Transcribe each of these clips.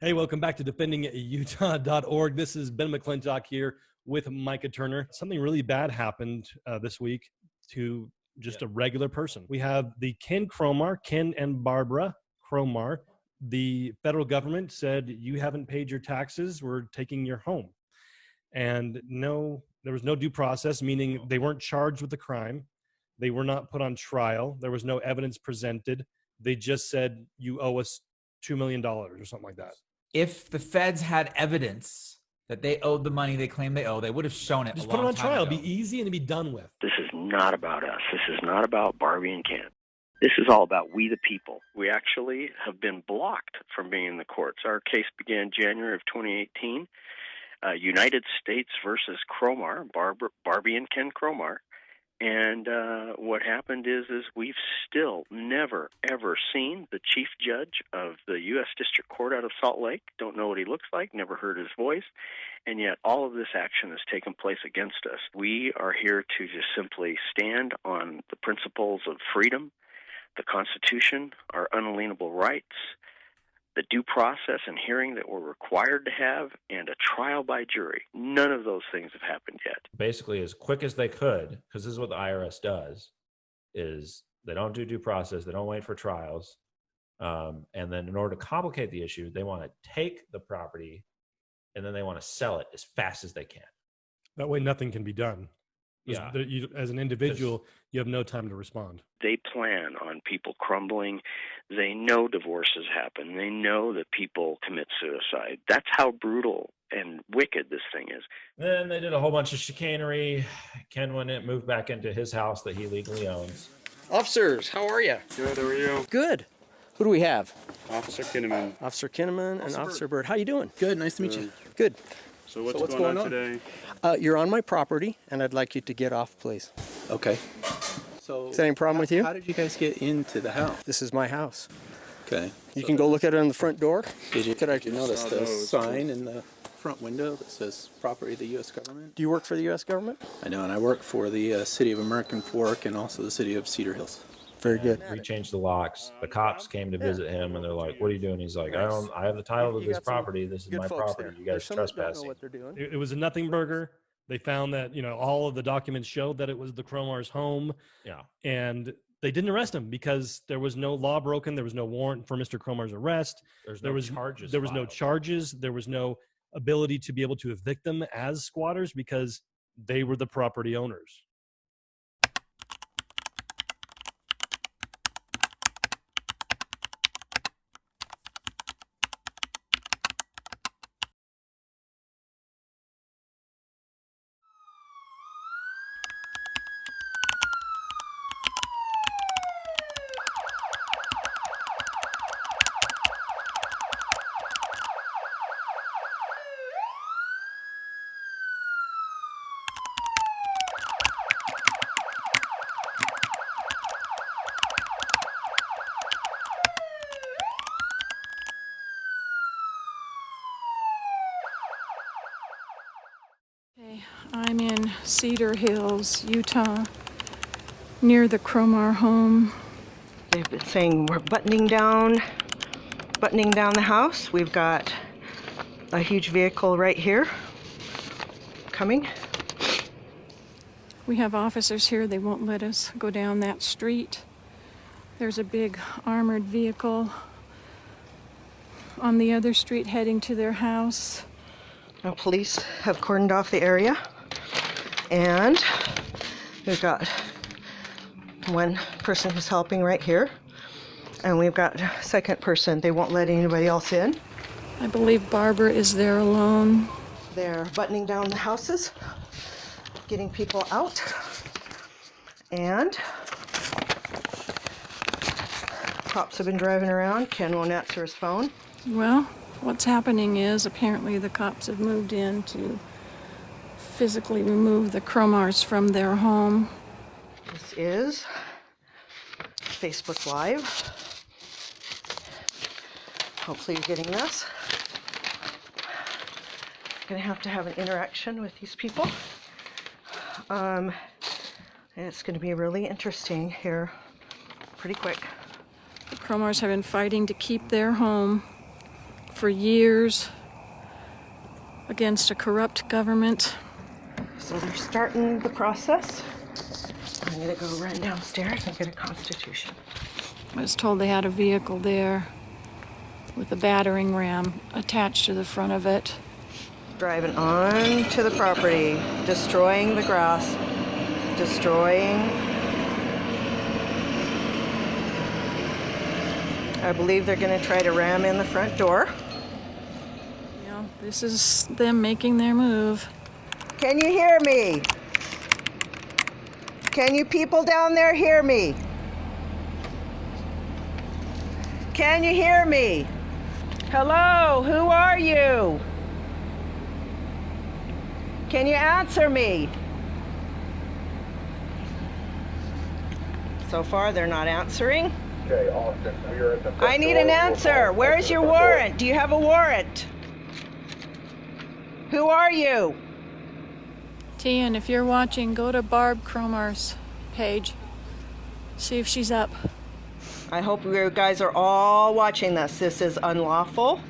Hey, welcome back to defendingutah.org. This is Ben McClintock here with Micah Turner. Something really bad happened this week to just a regular person. We have the Ken and Barbara Cromar. The federal government said, you haven't paid your taxes, we're taking your home. And no, there was no due process, meaning they weren't charged with the crime. They were not put on trial. There was no evidence presented. They just said, you owe us $2 million or something like that. If the feds had evidence that they owed the money they claim they owe, they would have shown it. Just put it on trial. It'd be easy and it'd be done with. This is not about us. This is not about Barbie and Ken. This is all about we the people. We actually have been blocked from being in the courts. Our case began January of 2018. United States versus Cromar, Barbie and Ken Cromar. And what happened is we've still never, ever seen the chief judge of the U.S. District Court out of Salt Lake. Don't know what he looks like, never heard his voice. And yet all of this action has taken place against us. We are here to just simply stand on the principles of freedom, the Constitution, our unalienable rights, the due process and hearing that we're required to have, and a trial by jury. None of those things have happened yet. Basically, as quick as they could, because this is what the IRS does, is they don't do due process, they don't wait for trials, and then in order to complicate the issue, they want to take the property, and then they want to sell it as fast as they can. That way nothing can be done. Yeah. As an individual, you have no time to respond. They plan on people crumbling. They know divorces happen. They know that people commit suicide. That's how brutal and wicked this thing is. Then they did a whole bunch of chicanery. Ken moved back into his house that he legally owns. Officers, how are you? Good, how are you? Good. Who do we have? Officer Kinnaman. Officer Kinnaman and Officer Bird. How you doing? Good, nice to meet you. Good. So what's going on today? You're on my property, and I'd like you to get off, please. Okay. So Is that any problem with you? How did you guys get into the house? This is my house. Okay. You can go look at it on the front door. Did you notice the sign in the front window that says property of the U.S. government? Do you work for the U.S. government? I know, and I work for the city of American Fork and also the city of Cedar Hills. Very good. We changed the locks. The cops came to visit him, and they're like, "What are you doing?" He's like, "I have the title to this property. This is my property. You guys trespassing." It was a nothing burger. They found that, all of the documents showed that it was the Cromar's home. Yeah. And they didn't arrest him because there was no law broken. There was no warrant for Mr. Cromar's arrest. There was no charges. There was no ability to be able to evict them as squatters because they were the property owners. I'm in Cedar Hills, Utah, near the Cromar home. They've been saying we're buttoning down the house. We've got a huge vehicle right here coming. We have officers here. They won't let us go down that street. There's a big armored vehicle on the other street heading to their house. Now, police have cordoned off the area, and we've got one person who's helping right here, and we've got a second person. They won't let anybody else in. I believe Barbara is there alone. They're buttoning down the houses, getting people out, and cops have been driving around. Ken won't answer his phone. Well, what's happening is apparently the cops have moved in to physically remove the Cromars from their home. This is Facebook Live. Hopefully you're getting this. Going to have an interaction with these people. And it's going to be really interesting here pretty quick. The Cromars have been fighting to keep their home for years against a corrupt government. So they're starting the process. I'm gonna go run downstairs and get a constitution. I was told they had a vehicle there with a battering ram attached to the front of it. Driving on to the property, destroying the grass, destroying. I believe they're going to try to ram in the front door. Yeah, this is them making their move. Can you hear me? Can you people down there hear me? Can you hear me? Hello, who are you? Can you answer me? So far, they're not answering. Okay, Austin, we are at the I need an answer. Where's your warrant? Do you have a warrant? Who are you? Tian, if you're watching, go to Barb Cromar's page. See if she's up. I hope you guys are all watching this. This is unlawful.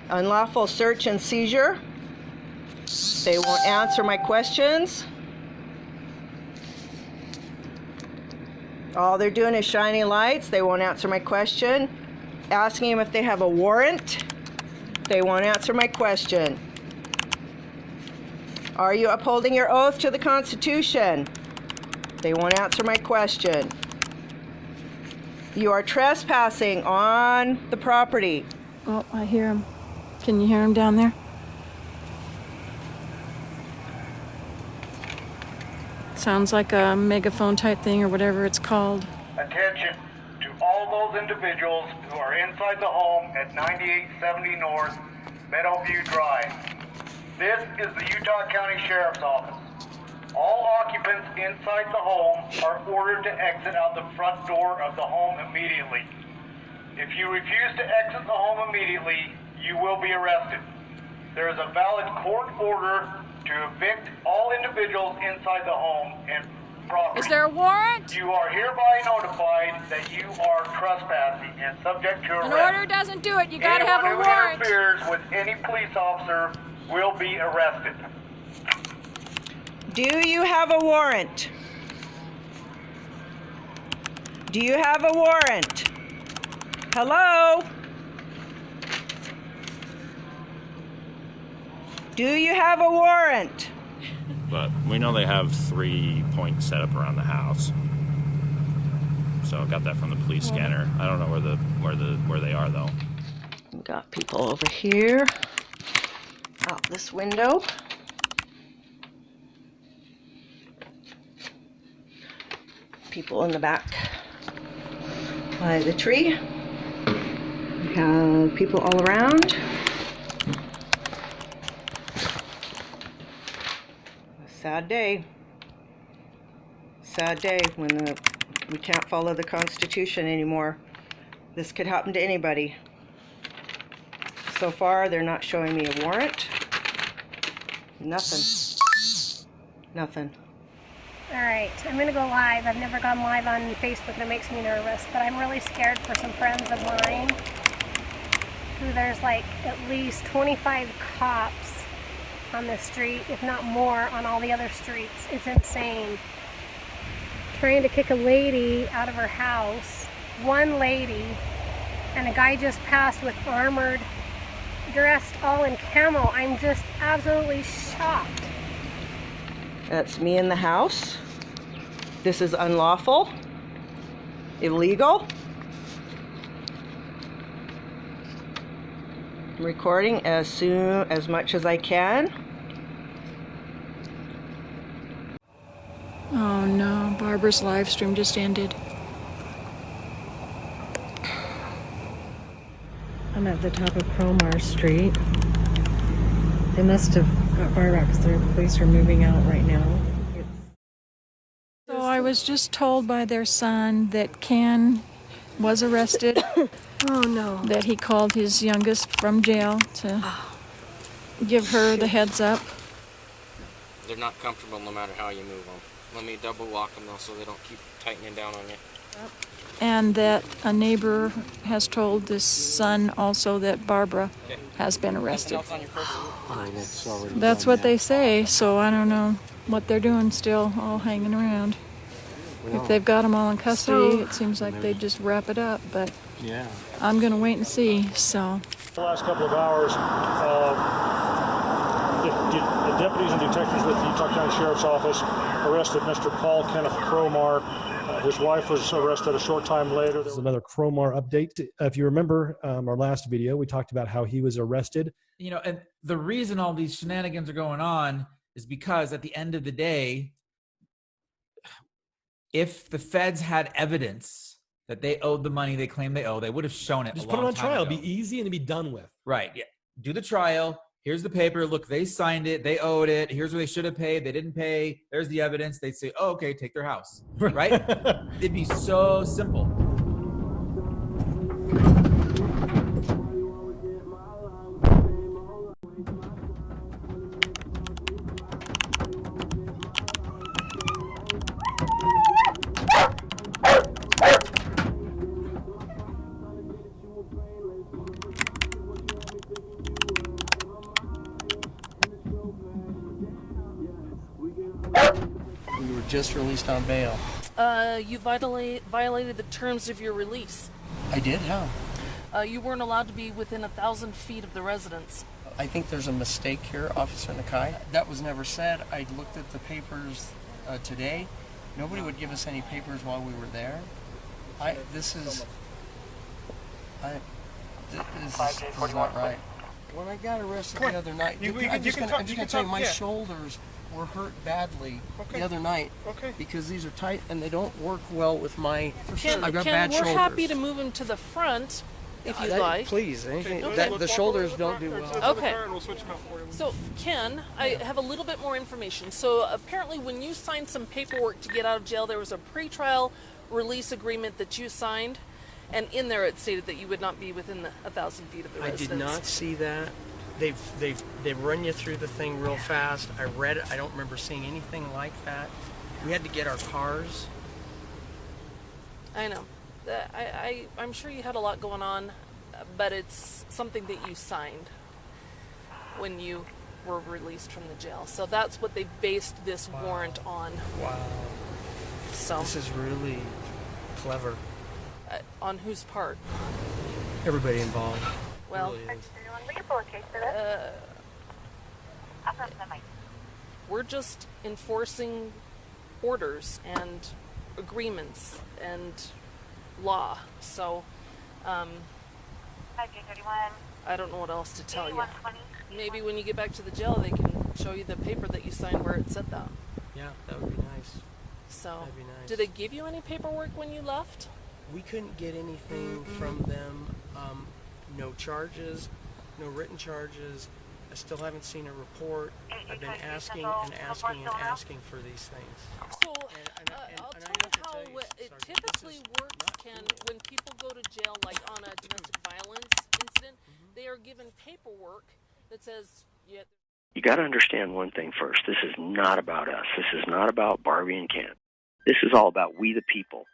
Unlawful search and seizure. They won't answer my questions. All they're doing is shining lights. They won't answer my question. Asking them if they have a warrant. They won't answer my question. Are you upholding your oath to the Constitution? They won't answer my question. You are trespassing on the property. Oh, I hear him. Can you hear him down there? Sounds like a megaphone type thing or whatever it's called. Attention to all those individuals who are inside the home at 9870 North Meadowview Drive. This is the Utah County Sheriff's Office. All occupants inside the home are ordered to exit out the front door of the home immediately. If you refuse to exit the home immediately, you will be arrested. There is a valid court order to evict all individuals inside the home and property. Is there a warrant? You are hereby notified that you are trespassing and subject to arrest. An order doesn't do it. You gotta have a Anyone warrant. who interferes with any police officer will be arrested. Do you have a warrant? Do you have a warrant? Hello? Do you have a warrant? But we know they have 3 points set up around the house. So I got that from the police scanner. I don't know where they are though. We got people over here, out this window. People in the back by the tree. We have people all around. Sad day. Sad day when we can't follow the Constitution anymore. This could happen to anybody. So far, they're not showing me a warrant. Nothing. Nothing. All right, I'm going to go live. I've never gone live on Facebook and it makes me nervous, but I'm really scared for some friends of mine who there's like at least 25 cops on this street, if not more, on all the other streets. It's insane. Trying to kick a lady out of her house. One lady, and a guy just passed with armored, dressed all in camo. I'm just absolutely shocked. That's me in the house. This is unlawful, illegal. I'm recording as much as I can. Oh no, Barbara's live stream just ended. I'm at the top of Cromar Street. They must have got far out because the police are moving out right now. So I was just told by their son that Ken was arrested. Oh no. That he called his youngest from jail to give her the heads up. They're not comfortable no matter how you move them. Let me double lock them though so they don't keep tightening down on you. And that a neighbor has told this son also that Barbara has been arrested. That's what they say, so I don't know what they're doing still, all hanging around. If they've got them all in custody, it seems like they'd just wrap it up, but I'm going to wait and see, so. The last couple of hours, the deputies and detectives with the Utah County Sheriff's Office arrested Mr. Paul Kenneth Cromar. His wife was arrested a short time later. This is another Cromar update. If you remember our last video, we talked about how he was arrested. You know, and the reason all these shenanigans are going on is because at the end of the day, if the feds had evidence that they owed the money they claim they owe, they would have shown it. Just put it on trial. It'd be easy and it'd be done with. Right. Yeah. Do the trial. Here's the paper. Look, they signed it. They owed it. Here's what they should have paid. They didn't pay. There's the evidence. They'd say, oh, okay, take their house. Right? It'd be so simple. We were just released on bail. You violated the terms of your release. I did? How? You weren't allowed to be within 1,000 feet of the residence. I think there's a mistake here, Officer Nakai. That was never said. I looked at the papers today. Nobody would give us any papers while we were there. This is not right. When I got arrested the other night, I'm just going to tell you, my shoulders were hurt badly the other night because these are tight and they don't work well with my. I've got bad shoulders. We're happy to move him to the front if you'd like. Please, the shoulders don't do well. Okay. So, Ken, I have a little bit more information. So, apparently, when you signed some paperwork to get out of jail, there was a pretrial release agreement that you signed, and in there it stated that you would not be within 1,000 feet of the residence. I did not see that. They've run you through the thing real fast. I read it. I don't remember seeing anything like that. We had to get our cars. I know. I'm sure you had a lot going on, but it's something that you signed when you were released from the jail. So that's what they based this warrant on. Wow. So this is really clever. On whose part? Everybody involved. Well, we're just enforcing orders and agreements and law. So, I don't know what else to tell you. Maybe when you get back to the jail, they can show you the paper that you signed where it said that. Yeah, that would be nice. So, that'd be nice. Did they give you any paperwork when you left? We couldn't get anything from them. No charges, no written charges. I still haven't seen a report. I've been asking and asking and asking for these things. So, I'll tell you how it typically works, Ken, when people go to jail, like on a domestic violence incident, they are given paperwork that says, yeah. You got to understand one thing first. This is not about us. This is not about Barbie and Ken. This is all about we the people.